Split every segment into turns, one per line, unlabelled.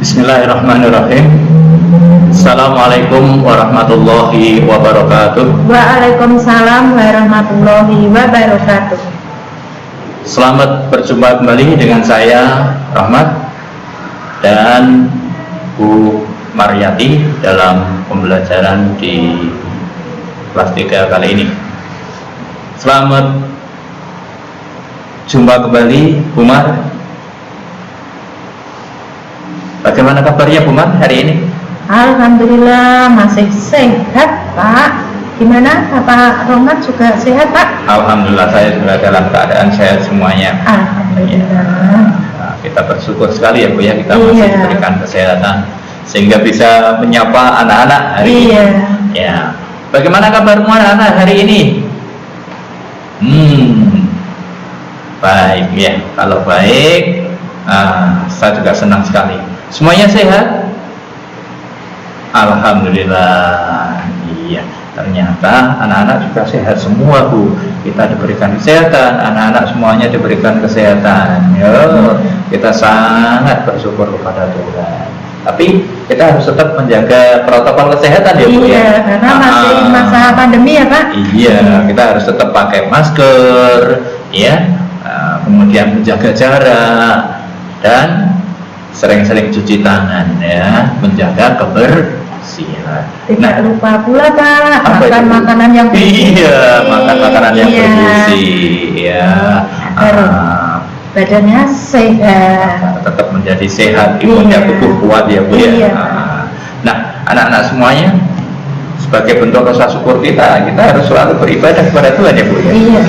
Bismillahirrahmanirrahim. Assalamualaikum warahmatullahi wabarakatuh.
Waalaikumsalam warahmatullahi wabarakatuh.
Selamat berjumpa kembali dengan saya Rahmat dan Bu Maryati dalam pembelajaran di kelas 3 kali ini. Selamat jumpa kembali Bu Mar. Bagaimana kabarnya Bu Mar hari ini?
Alhamdulillah masih sehat Pak. Gimana Pak Romat juga sehat Pak?
Alhamdulillah saya juga dalam keadaan sehat semuanya.
Alhamdulillah.
Nah, kita bersyukur sekali ya Bu ya, kita masih diberikan kesehatan sehingga bisa menyapa anak-anak hari ini. Ya. Bagaimana kabarmu anak-anak hari ini? Baik ya. Kalau baik, saya juga senang sekali. Semuanya sehat? Alhamdulillah. Iya, ternyata anak-anak juga sehat semua Bu. Kita diberikan kesehatan, anak-anak semuanya diberikan kesehatan. Yo, kita sangat bersyukur kepada Tuhan. Tapi kita harus tetap menjaga protokol kesehatan ya Bu ya.
Iya, karena masih masa pandemi ya Pak.
Iya, kita harus tetap pakai masker, ya. Kemudian menjaga jarak dan sering-sering cuci tangan ya, menjaga kebersihan.
Tidak lupa pula Pak, makan makanan yang bergizi.
Iya, makan makanan yang bergizi ya.
Badannya sehat.
Tetap menjadi sehat, imunnya tubuh kuat ya Bu ya. Nah, anak-anak semuanya, sebagai bentuk rasa syukur kita harus selalu beribadah kepada Tuhan ya Bu ya.
Iya.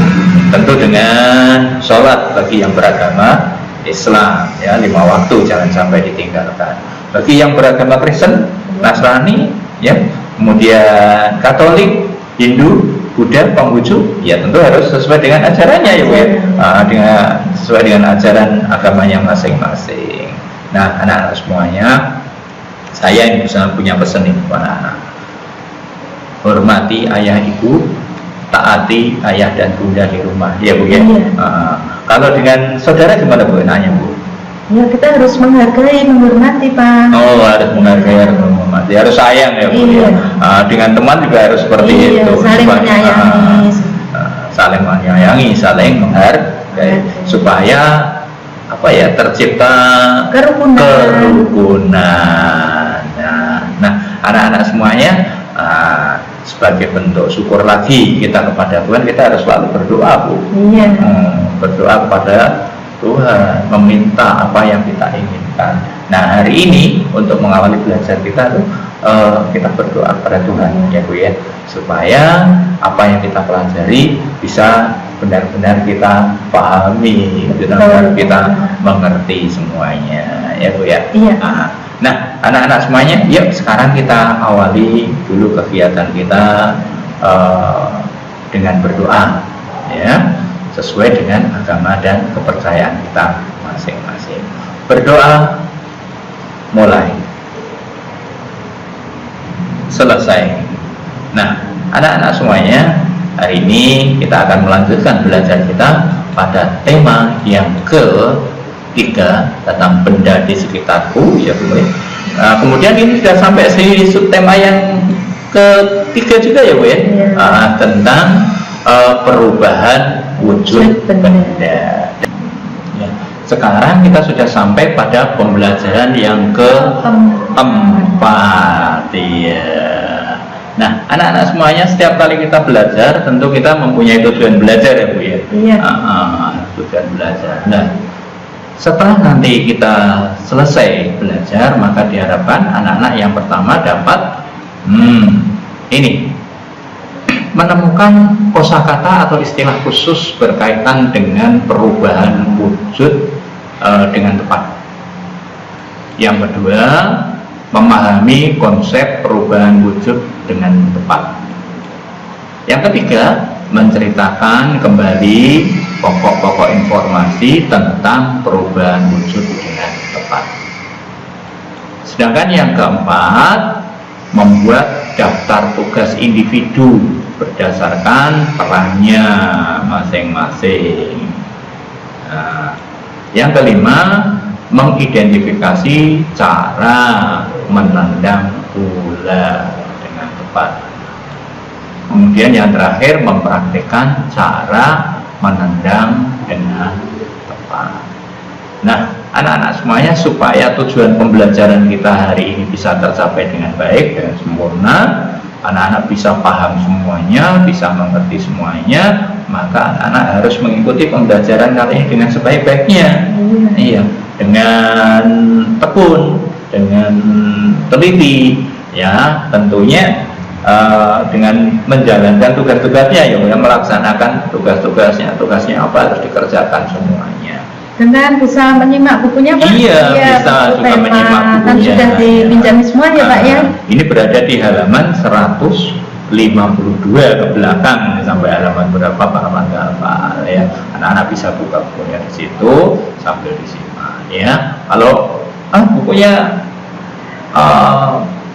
Tentu dengan sholat bagi yang beragama Islam ya, 5 waktu jangan sampai ditinggalkan. Bagi yang beragama Kristen, Nasrani ya, kemudian Katolik, Hindu, Buddha, Konghucu, ya tentu harus sesuai dengan ajarannya ya Bu ya. Sesuai dengan ajaran agamanya masing-masing. Nah, anak-anak semuanya, saya ini bisa punya pesan nih kepada anak. Hormati ayah ibu, taati ayah dan bunda di rumah ya Bu ya. Kalau dengan saudara gimana Bu nanya Bu?
Ya, kita harus menghargai, menghormati Pak.
Oh, harus menghargai, harus menghormati, harus sayang ya Bu ya. Dengan teman juga harus seperti itu.
Saling menyayangi.
Saling menyayangi, saling menghargai supaya apa ya, tercipta kerukunan. Nah, anak-anak semuanya, sebagai bentuk syukur lagi kita kepada Tuhan, kita harus selalu berdoa Bu. Berdoa kepada Tuhan, meminta apa yang kita inginkan. Nah, hari ini untuk mengawali belajar kita tuh, kita berdoa kepada Tuhan ya Bu ya, supaya apa yang kita pelajari bisa benar-benar kita pahami, benar-benar kita mengerti semuanya ya Bu ya. Nah, anak-anak semuanya, yuk sekarang kita awali dulu kegiatan kita dengan berdoa ya, sesuai dengan agama dan kepercayaan kita masing-masing. Berdoa mulai, selesai. Nah, anak-anak semuanya, hari ini kita akan melanjutkan belajar kita pada tema yang ketiga tentang benda di sekitarku ya Bu. Kemudian ini sudah sampai di subtema yang ketiga juga ya Bu ya, tentang perubahan wujud benda. Ya, sekarang kita sudah sampai pada pembelajaran yang keempat ya. Nah, anak-anak semuanya, setiap kali kita belajar tentu kita mempunyai tujuan belajar ya Bu ya. Tujuan belajar. Nah, setelah nanti kita selesai belajar, maka diharapkan anak-anak yang pertama dapat ini, menemukan kosakata atau istilah khusus berkaitan dengan perubahan wujud dengan tepat. Yang kedua, memahami konsep perubahan wujud dengan tepat. Yang ketiga, menceritakan kembali pokok-pokok informasi tentang perubahan wujud dengan tepat. Sedangkan yang keempat, membuat daftar tugas individu berdasarkan perannya masing-masing. Yang kelima, mengidentifikasi cara menendang bola dengan tepat. Kemudian yang terakhir, mempraktikkan cara menendang dengan tepat. Nah, anak-anak semuanya, supaya tujuan pembelajaran kita hari ini bisa tercapai dengan baik dan sempurna, anak-anak bisa paham semuanya, bisa mengerti semuanya, maka anak-anak harus mengikuti pembelajaran kali ini dengan sebaik-baiknya. Iya, dengan tekun, dengan teliti, ya, tentunya dengan menjalankan tugas-tugasnya, ya, melaksanakan tugasnya apa harus dikerjakan semuanya.
Dengan bisa menyimak bukunya, Pak?
Iya, bisa juga menyimak bukunya.
Kan sudah dipinjami semua ya, Pak, ya?
Ini berada di halaman 152 ke belakang, sampai halaman berapa Pak hafal, ya. Anak-anak bisa buka bukunya di situ sambil disimak, ya. Kalau bukunya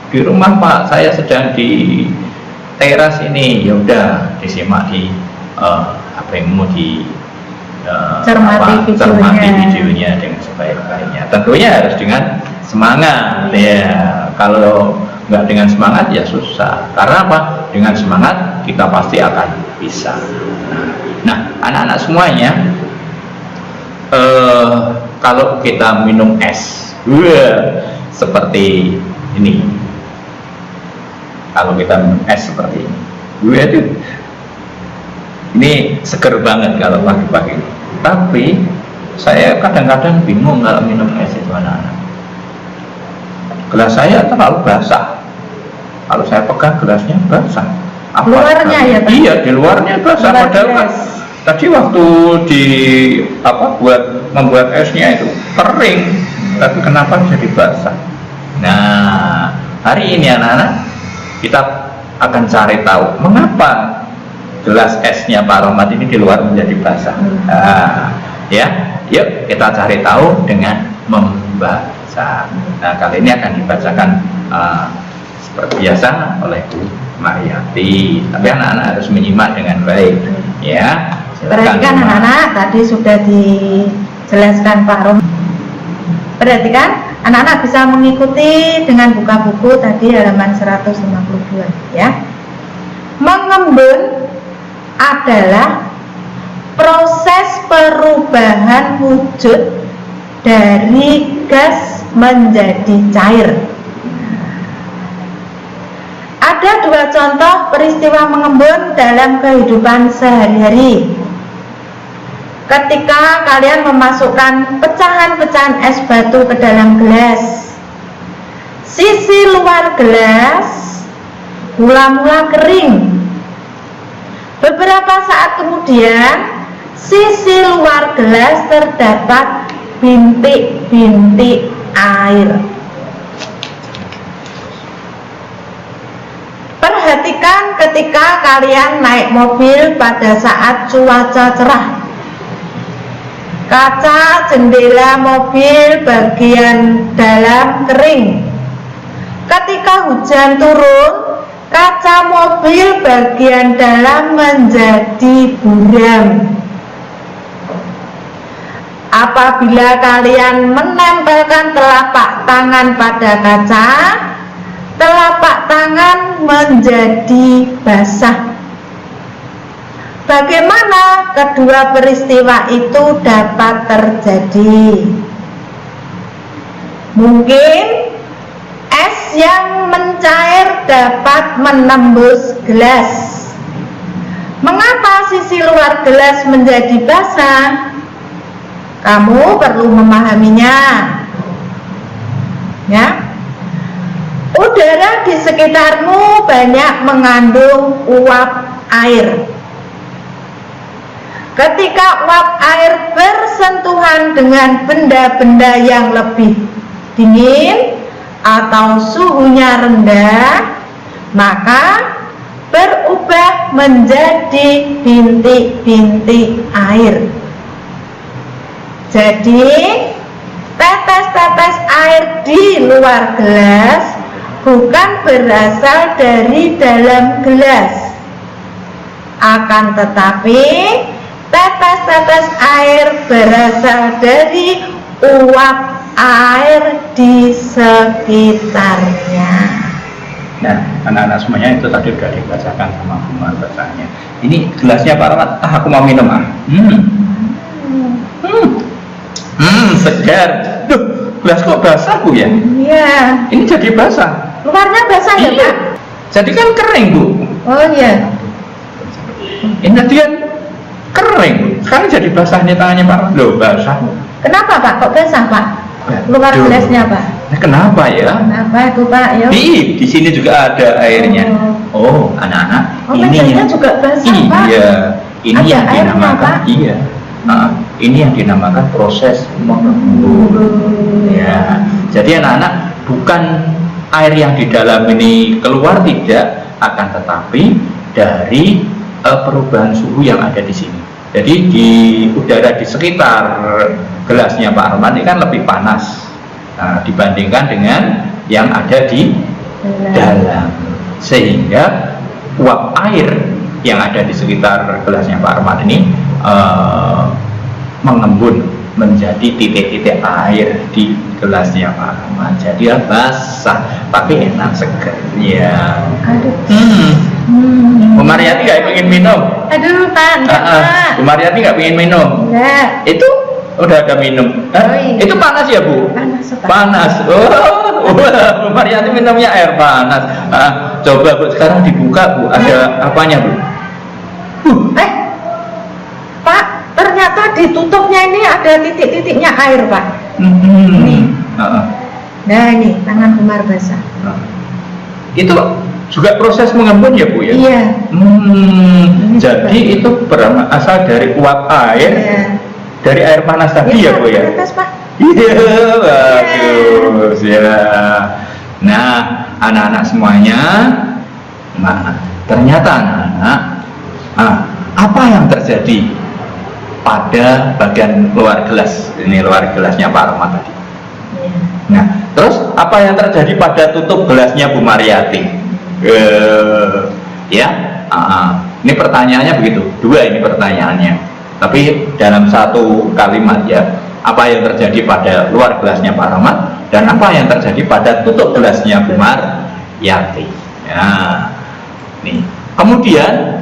di rumah Pak, saya sedang di teras ini, ya udah disimak di HP-mu, di cermati videonya dengan sebaik-baiknya. Tentunya harus dengan semangat, ya. Kalau nggak dengan semangat ya susah. Karena apa? Dengan semangat kita pasti akan bisa. Nah, anak-anak semuanya, kalau kita minum es, seperti ini. Kalau kita minum es seperti ini, ini seger banget kalau pagi-pagi. Tapi saya kadang-kadang bingung kalau minum es itu, anak-anak. Gelas saya terlalu basah. Kalau saya pegang gelasnya basah.
Luarnya ya, Pak?
Iya, di luarnya basah. Padahal kan tadi waktu membuat esnya itu kering, tapi kenapa jadi basah? Nah, hari ini anak-anak, kita akan cari tahu mengapa gelas esnya Pak Rohmat ini di luar menjadi basah. Ya, yuk kita cari tahu dengan membaca. Nah, kali ini akan dibacakan seperti biasa oleh Bu Mariati. Tapi anak-anak harus menyimak dengan baik, ya.
Perhatikan anak-anak, tadi sudah dijelaskan Pak Rohmat. Perhatikan, anak-anak bisa mengikuti dengan buka buku tadi halaman 152, ya. Mengembun adalah proses perubahan wujud dari gas menjadi cair. Ada dua contoh peristiwa mengembun dalam kehidupan sehari-hari. Ketika kalian memasukkan pecahan-pecahan es batu ke dalam gelas, sisi luar gelas mula-mula kering. Beberapa saat kemudian, sisi luar gelas terdapat bintik-bintik air. Perhatikan ketika kalian naik mobil pada saat cuaca cerah. Kaca jendela mobil bagian dalam kering. Ketika hujan turun, kaca mobil bagian dalam menjadi buram. Apabila kalian menempelkan telapak tangan pada kaca, telapak tangan menjadi basah. Bagaimana kedua peristiwa itu dapat terjadi? Mungkin es yang mencair dapat menembus gelas. Mengapa sisi luar gelas menjadi basah? Kamu perlu memahaminya, ya. Udara di sekitarmu banyak mengandung uap air. Ketika uap air bersentuhan dengan benda-benda yang lebih dingin atau suhunya rendah, maka berubah menjadi bintik-bintik air. Jadi, tetes-tetes air di luar gelas bukan berasal dari dalam gelas. Akan tetapi, tetes-tetes air berasal dari uap air di sekitarnya.
Nah, anak-anak semuanya itu tadi sudah dibacakan sama Bumar bacanya. Ini gelasnya Pak Rahmat, aku mau minum segar. Duh, gelas kok basah Bu ya?
Iya.
Ini jadi basah.
Luarnya basah ya,
Iya.
Pak?
Jadi kan kering Bu.
Oh iya.
Ini tadi kan kering. Sekarang jadi basah nih tangannya Pak Rahmat. Loh, basah.
Kenapa Pak? Kok basah Pak? Luar
Aduh.
gelasnya Pak?
Nah, kenapa ya?
Kenapa itu Pak? Yo.
Di sini juga ada airnya. Oh, anak-anak,
Oh,
ini
mejanya
yang
juga basah Pak?
iya, ini
Ada
yang
airnya,
dinamakan
Pak?
iya. Ini yang dinamakan proses mengembun. Ya. Jadi anak-anak, bukan air yang di dalam ini keluar tidak, akan tetapi dari perubahan suhu yang ada di sini. Jadi di udara di sekitar gelasnya Pak Arman ini kan lebih panas dibandingkan dengan yang ada di dalam, sehingga uap air yang ada di sekitar gelasnya Pak Arman ini mengembun menjadi titik-titik air di gelasnya Pak Arman. Jadi basah tapi enak segar ya.
Aduh.
Bu Mariati nggak ingin minum?
Aduh Pak, enggak Pak.
Bu Mariati nggak ingin minum?
Enggak.
Itu udah ada minum.
iya.
Itu panas ya Bu?
Panas Pak.
Panas. Oh, Bu Mariati minumnya air panas. Coba Bu, sekarang dibuka Bu, ada apanya Bu?
Pak, ternyata ditutupnya ini ada titik-titiknya air Pak. Nih. Nah ini tangan Bumar basah.
Itu juga proses mengembun ya Bu ya?
Iya.
Jadi itu berasal dari uap air,
Iya.
dari air panas tadi ya Bu ya?
Atas Pak.
Iya, bagus ya. Nah, anak-anak semuanya, ternyata anak-anak, apa yang terjadi pada bagian luar gelas? Ini luar gelasnya Pak Rahmat tadi. Nah, terus apa yang terjadi pada tutup gelasnya Bu Mariati? Ya, ini pertanyaannya begitu. Dua ini pertanyaannya. Tapi dalam satu kalimat ya. Apa yang terjadi pada luar gelasnya Pak Rahmat dan apa yang terjadi pada tutup gelasnya Bu Mariati. Ya, nih. Kemudian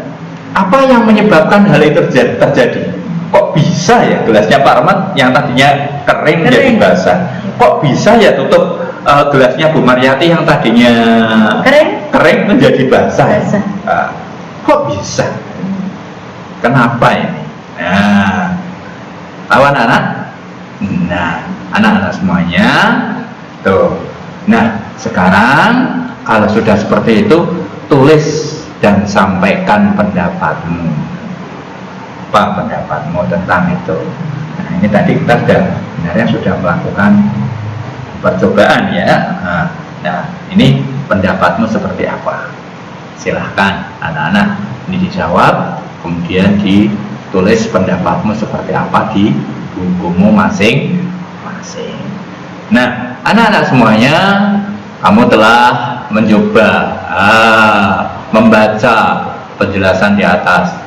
apa yang menyebabkan hal itu terjadi? Kok bisa ya gelasnya Pak Rahmat yang tadinya kering jadi basah? Kok bisa ya tutup gelasnya Bu Mariati yang tadinya kering menjadi basah? Kok bisa? Kenapa ini? Nah, tahu anak-anak? Nah, anak-anak semuanya tuh. Nah, sekarang kalau sudah seperti itu, tulis dan sampaikan pendapatmu. Apa pendapatmu tentang itu? Nah, ini tadi kita sebenarnya sudah melakukan percobaan ya. Nah, ini pendapatmu seperti apa? Silahkan anak-anak ini dijawab, kemudian ditulis pendapatmu seperti apa di bukumu masing-masing. Nah, anak-anak semuanya, kamu telah mencoba membaca penjelasan di atas.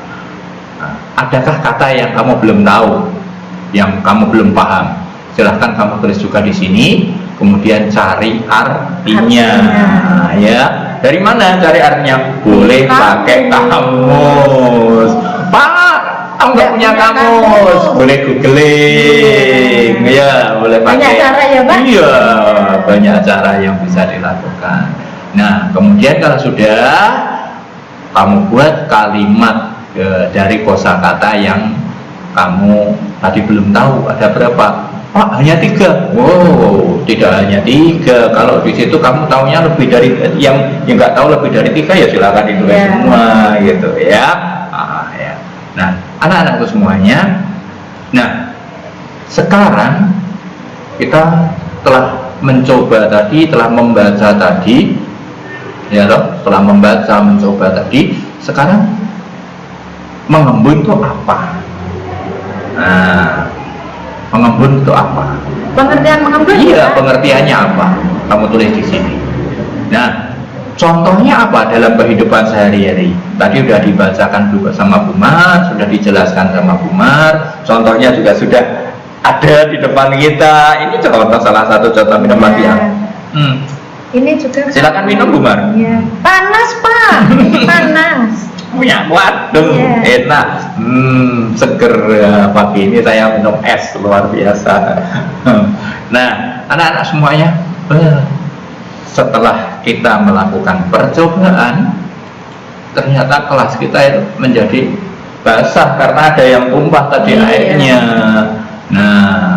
Adakah kata yang kamu belum tahu, yang kamu belum paham? Silahkan kamu tulis juga di sini, kemudian cari artinya. Ya, dari mana cari artinya? Boleh pakai kamus. Pak, kamu nggak punya kamus, boleh googling. Ya, boleh pakai.
Banyak cara ya Pak?
Iya, banyak cara yang bisa dilakukan. Nah, kemudian kalau sudah, kamu buat kalimat dari kosakata yang kamu tadi belum tahu. Ada berapa? Pak, hanya 3. Wow, tidak hanya 3. Kalau di situ kamu tahunya lebih dari yang nggak tahu lebih dari 3 ya silakan ditulis semua gitu ya. Ya. Nah, anak-anakku semuanya. Nah, sekarang kita telah mencoba tadi, telah membaca tadi, ya toh, telah membaca, mencoba tadi. Sekarang mengembun itu apa? Nah, mengembun itu apa?
Pengertian mengembun?
Iya, pengertiannya apa? Kamu tulis di sini. Nah, contohnya apa dalam kehidupan sehari-hari? Tadi sudah dibacakan juga sama Bumar, sudah dijelaskan sama Bumar. Contohnya juga sudah ada di depan kita. Ini contoh, salah satu contoh minum lagi ya.
Ini juga.
Silakan minum, Bu Mar.
Iya. Panas, Pak. Ini panas.
Ya, waduh, enak, seger ya. Pagi ini saya minum es luar biasa. Nah, anak-anak semuanya, setelah kita melakukan percobaan, ternyata kelas kita itu menjadi basah karena ada yang tumpah tadi airnya. Nah,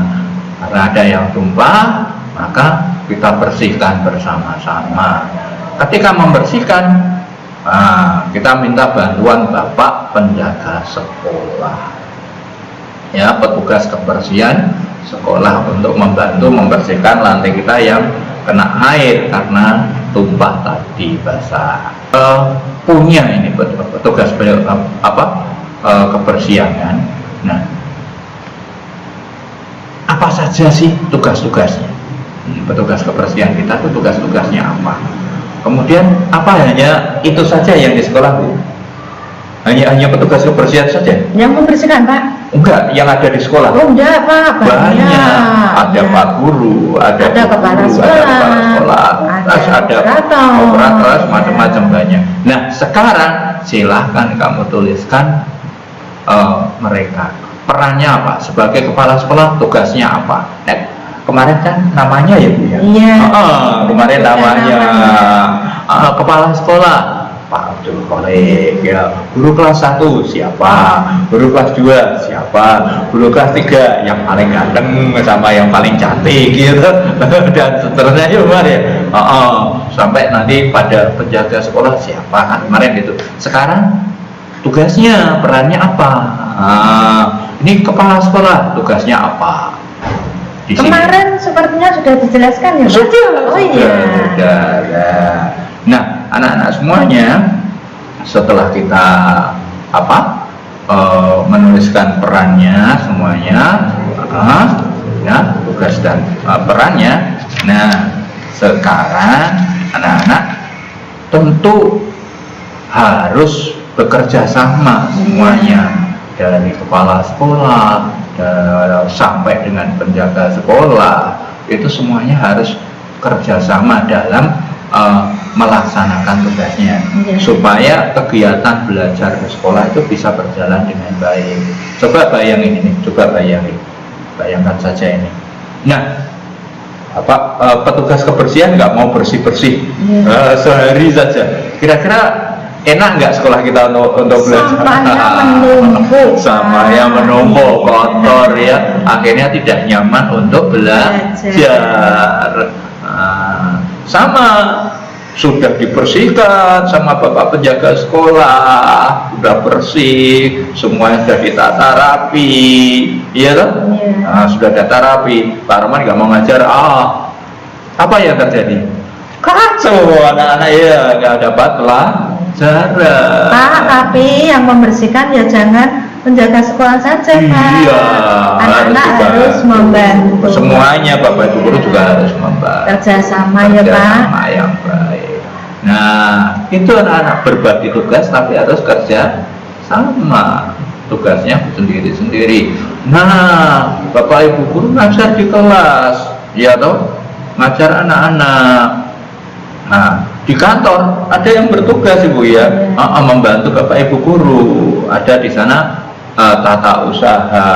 karena ada yang tumpah, maka kita bersihkan bersama-sama. Ketika membersihkan, kita minta bantuan Bapak penjaga sekolah, ya, petugas kebersihan sekolah untuk membantu membersihkan lantai kita yang kena air karena tumpah tadi basah. Punya ini petugas kebersihan kan. Nah, apa saja sih tugas-tugasnya? Petugas kebersihan kita itu tugas-tugasnya apa? Kemudian apa hanya itu saja yang di sekolah, Bu? Hanya petugas kebersihan saja?
Yang membersihkan, Pak?
Enggak, yang ada di sekolah.
Oh enggak, Pak,
banyak. Ada Pak Guru, ada
kepala sekolah,
ada operator, macam-macam banyak. Nah, sekarang silahkan kamu tuliskan mereka perannya apa, sebagai kepala sekolah tugasnya apa. Kemarin kan namanya ya, Bu ya?
Iya.
Kemarin namanya kepala sekolah Pak Abdul Kholik, ya. Guru kelas 1 siapa, guru kelas 2 siapa, guru kelas 3 yang paling ganteng sama yang paling cantik gitu dan seterusnya ya, Umar ya. Sampai nanti pada penjaga sekolah siapa kan kemarin gitu. Sekarang tugasnya, perannya apa? Ini kepala sekolah tugasnya apa?
Kemarin sepertinya sudah dijelaskan ya, Pak?
Sudah.
Oh iya.
Sudah. Nah, anak-anak semuanya, setelah kita menuliskan perannya semuanya, ya, tugas dan perannya. Nah, sekarang anak-anak tentu harus bekerja sama semuanya, dari kepala sekolah sampai dengan penjaga sekolah, itu semuanya harus kerjasama dalam melaksanakan tugasnya, supaya kegiatan belajar di sekolah itu bisa berjalan dengan baik. Coba bayangin ini, bayangkan saja ini. Nah, petugas kebersihan nggak mau bersih-bersih sehari saja, kira-kira enak nggak sekolah kita untuk belajar? Sampahnya menumpuk, kotor ya, akhirnya tidak nyaman untuk belajar. Sama sudah dibersihkan sama Bapak penjaga sekolah, sudah bersih, semuanya sudah ditata rapi, iya kan? Sudah ditata rapi. Pak Arman nggak mau ngajar, apa yang terjadi? Kacau, anak-anak ya nggak dapat pelajaran.
Pak, tapi yang membersihkan ya jangan penjaga sekolah saja, Pak.
Iya,
anak-anak harus membantu.
Semuanya Bapak Ibu guru juga harus membantu.
Kerjasama ya, Pak.
Kerjasama yang baik. Nah, itu anak-anak berbagi tugas tapi harus kerja sama. Tugasnya sendiri-sendiri. Nah, Bapak Ibu guru ngajar di kelas, ya toh? Ngajar anak-anak. Nah, di kantor ada yang bertugas, Ibu ya, membantu Bapak Ibu guru. Ada di sana tata usaha.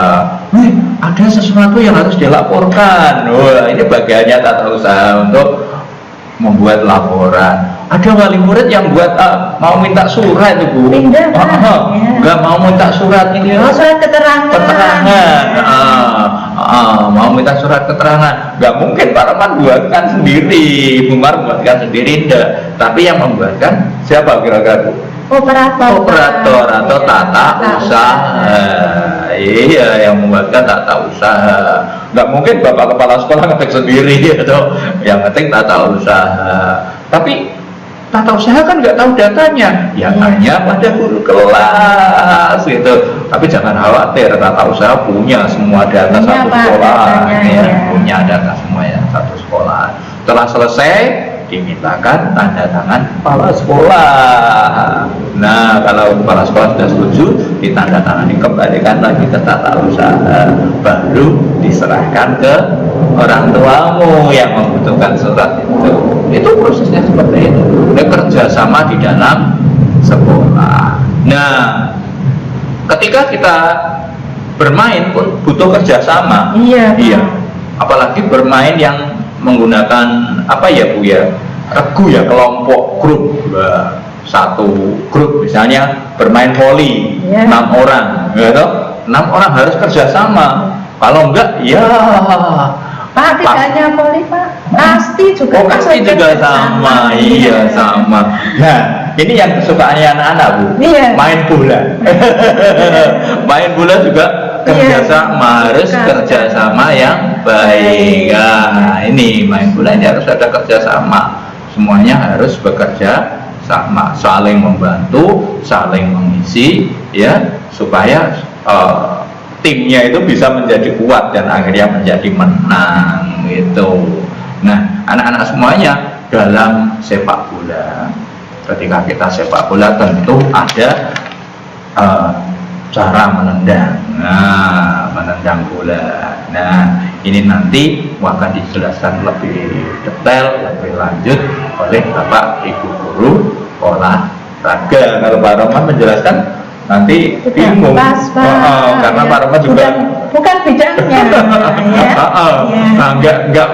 Ada sesuatu yang harus dilaporkan. Wah, ini bagiannya tata usaha untuk membuat laporan. Ada wali murid yang buat mau minta surat, Ibu. Nggak mau minta surat ini.
Surat keterangan.
Mau minta surat keterangan, nggak mungkin Pak Rahman buatkan sendiri, Bu Mar buatkan sendiri, enggak. Tapi yang membuatkan siapa kira-kira? Operator atau tata usaha. Iya, yang membuatkan tata usaha. Nggak mungkin Bapak kepala sekolah ngetik sendiri atau yang ngetik tata usaha. Tapi tata usaha kan nggak tahu datanya, ya hanya pada guru kelas gitu. Tapi jangan khawatir, tata usaha punya semua data satu sekolah, punya data semua ya satu sekolah. Setelah selesai, dimintakan tanda tangan kepala sekolah. Nah, kalau kepala sekolah sudah setuju, ditandatangani, kembalikan lagi ke tata usaha, baru diserahkan ke orang tuamu yang membutuhkan surat itu. Itu prosesnya seperti itu. Ini kerjasama di dalam sekolah. Nah, ketika kita bermain pun butuh kerjasama.
Iya.
Apalagi bermain yang menggunakan apa ya Bu ya, regu ya, kelompok grup. Satu grup misalnya bermain voli 6 orang, gitu. 6 orang harus kerjasama. Kalau enggak, ya
Pak, tidak hanya voli Pak, pasti juga.
pasti juga sama. Iya sama. Nah, ini yang kesukaannya anak-anak Bu.
Iya.
Main bola. Main bola juga kerjasama, harus kerjasama yang baik. Nah, ini main bola ini harus ada kerjasama. Semuanya harus bekerja sama, saling membantu, saling mengisi, ya, supaya timnya itu bisa menjadi kuat dan akhirnya menjadi menang gitu. Nah, anak-anak semuanya dalam sepak bola, ketika kita sepak bola tentu ada cara menendang. Nah, menendang bola. Nah, ini nanti akan dijelaskan lebih detail, lebih lanjut oleh Bapak Ibu Guru olahraga. Kalau Pak Roman menjelaskan nanti bingung. Karena Pak Roman juga
bukan bidangnya.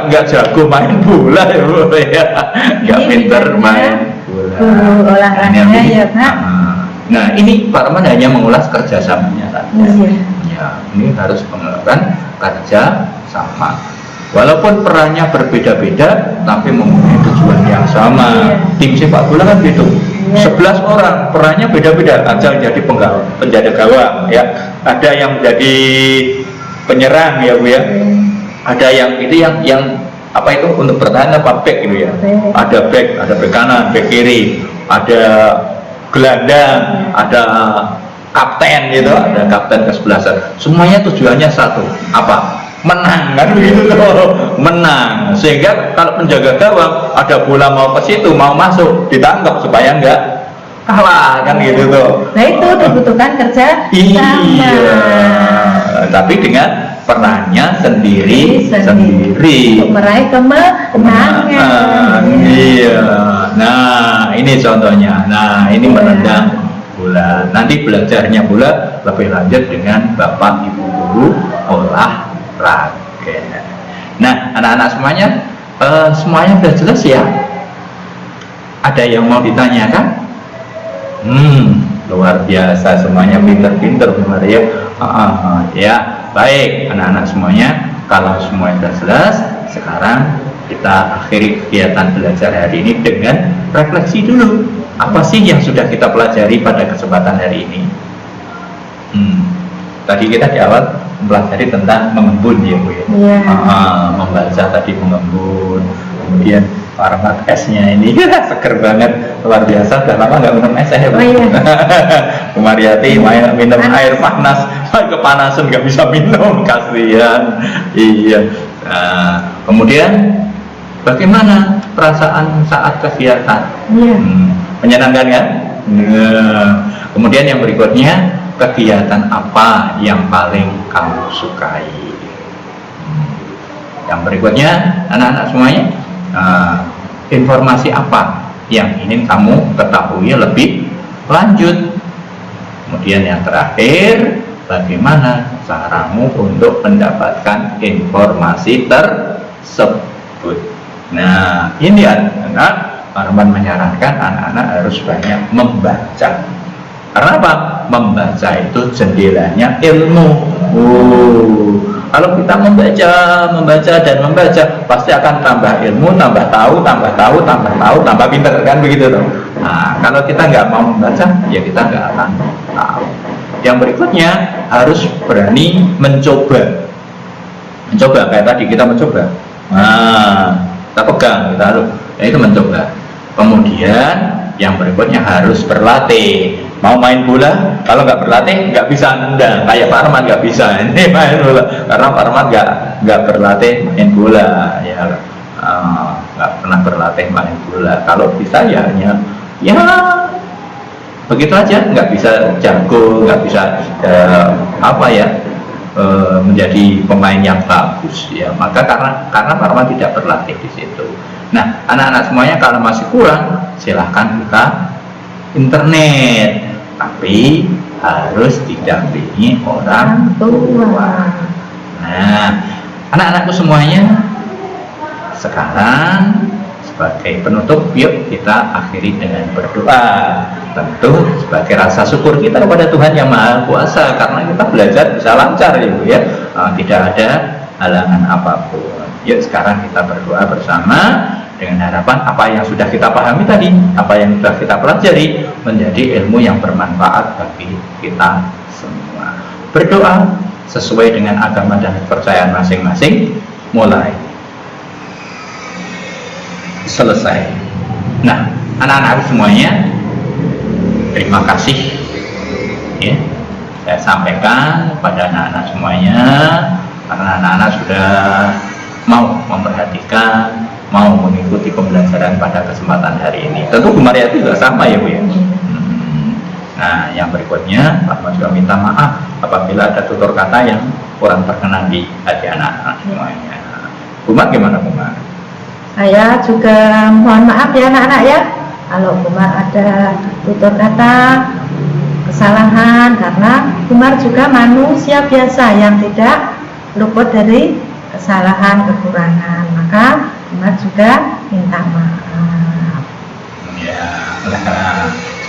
Nggak jago main bola ya Bu ya. Nggak pinter main bola.
Guru olahraga ya Pak.
Nah, ini Pak Roman hanya mengulas kerjasamanya saja. Ya, ini harus melakukan kerja sama. Walaupun perannya berbeda-beda, tapi mempunyai tujuan yang sama. Tim sepak bola kan gitu. 11 orang, perannya beda-beda. Ada yang jadi penjaga gawang, ya. Ada yang jadi penyerang, ya Bu ya. Ada yang itu yang apa itu untuk bertahan apa back gitu ya. Ada back kanan, back kiri, ada gelandang, ada kapten gitu, ada kapten kesebelasan. Semuanya tujuannya satu, apa? Menang kan begitu loh, menang. Sehingga kalau penjaga gawang ada bola mau ke situ, mau masuk, ditangkap supaya enggak kalah kan gitu tuh.
Nah itu dibutuhkan kerja sama.
Iya. Tapi dengan perannya sendiri.
Untuk meraih kemenangan.
Iya. Nah, ini contohnya. Nah, ini menendang bola. Nanti belajarnya bola lebih lanjut dengan Bapak Ibu Guru olahraga. Nah, anak-anak semuanya sudah jelas ya? Ada yang mau ditanyakan? Luar biasa, semuanya pinter-pinter benar ya. Ya, baik anak-anak semuanya. Kalau semua sudah jelas, sekarang kita akhiri kegiatan belajar hari ini dengan refleksi dulu. Apa sih yang sudah kita pelajari pada kesempatan hari ini? Tadi kita di awal mempelajari tentang mengembun ya Bu ya. Membaca tadi mengembun. Kemudian format esnya ini seger banget, luar biasa. Udah lama nggak minum es ya Bu. Bu Mariati minum air panas, kepanasan nggak bisa minum, kasihan. Iya. Kemudian bagaimana perasaan saat kegiatan? Menyenangkan kan? Kemudian yang berikutnya, kegiatan apa yang paling kamu sukai? Yang berikutnya, anak-anak semuanya, informasi apa yang ingin kamu ketahui lebih lanjut? Kemudian yang terakhir, bagaimana caramu untuk mendapatkan informasi tersebut? Nah, ini anak Arman menyarankan anak-anak harus banyak membaca. Karena apa? Membaca itu jendelanya ilmu. Kalau kita membaca, pasti akan tambah ilmu, tambah tahu, tambah pinter kan begitu tuh. Nah, kalau kita nggak mau membaca, ya kita nggak akan tahu. Yang berikutnya harus berani mencoba. Mencoba kayak tadi kita mencoba. Nah, kita pegang, kita harus, itu mencoba. Kemudian yang berikutnya harus berlatih. Mau main bola, kalau nggak berlatih nggak bisa nendang. Kayak Pak Arman nggak bisa ini main bola, karena Pak Arman nggak berlatih main bola, ya nggak pernah berlatih main bola. Kalau bisa ya hanya ya begitu aja, nggak bisa jago, nggak bisa menjadi pemain yang bagus ya. Maka karena Parma tidak berlatih di situ. Nah, anak-anak semuanya kalau masih kurang, silahkan buka internet, tapi harus didampingi orang tua. Nah, anak-anakku semuanya, sekarang sebagai penutup, yuk kita akhiri dengan berdoa. Tentu sebagai rasa syukur kita kepada Tuhan Yang Maha Kuasa, karena kita belajar bisa lancar ya, tidak ada halangan apapun. Yuk sekarang kita berdoa bersama dengan harapan apa yang sudah kita pahami tadi, apa yang sudah kita pelajari menjadi ilmu yang bermanfaat bagi kita semua. Berdoa sesuai dengan agama dan kepercayaan masing-masing, mulai, selesai. Nah, anak-anak semuanya, terima kasih ya, saya sampaikan pada anak-anak semuanya, karena anak-anak sudah mau memperhatikan, mau mengikuti pembelajaran pada kesempatan hari ini. Tentu Bu Mariati juga sama ya Bu ya. Nah, yang berikutnya Pak Mas juga minta maaf apabila ada tutur kata yang kurang berkenan di hati anak-anak semuanya. Bu Mar, gimana Bu Mar?
Saya juga mohon maaf ya anak-anak ya, kalau Bu Mar ada tutur kata kesalahan, karena Bu Mar juga manusia biasa yang tidak luput dari kesalahan, kekurangan, maka Bu Mar juga minta maaf.
Ya,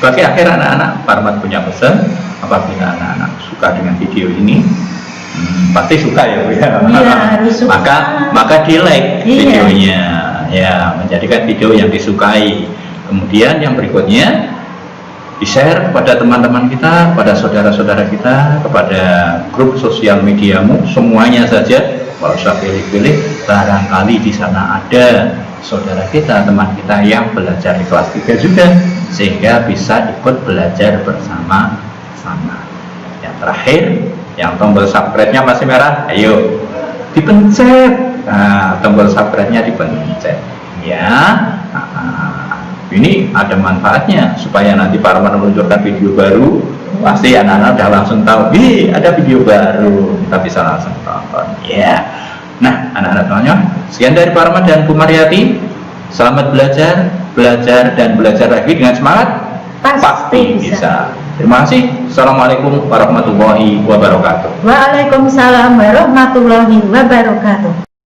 sebagai akhir anak-anak, Parmat punya pesan, apabila anak-anak suka dengan video ini, pasti suka ya Bu ya.
Iya, harus suka.
Maka di like videonya, ya, menjadikan video yang disukai. Kemudian yang berikutnya di-share kepada teman-teman kita, kepada saudara-saudara kita, kepada grup sosial mediamu, semuanya saja. Kalau usah pilih-pilih, barangkali di sana ada saudara kita, teman kita yang belajar di kelas 3 juga, sehingga bisa ikut belajar bersama-sama. Yang terakhir, yang tombol subscribe-nya masih merah, ayo dipencet. Nah, tombol subscribe-nya dipencet ya. Ini ada manfaatnya, supaya nanti para meluncurkan video baru, pasti anak-anak udah langsung tahu, ada video baru, kita bisa langsung tonton ya. Nah, anak-anak semuanya, sekian dari Parma dan Bu Mariati. Selamat belajar dan belajar lagi dengan semangat, pasti bisa. Terima kasih. Assalamualaikum warahmatullahi wabarakatuh.
Waalaikumsalam warahmatullahi wabarakatuh.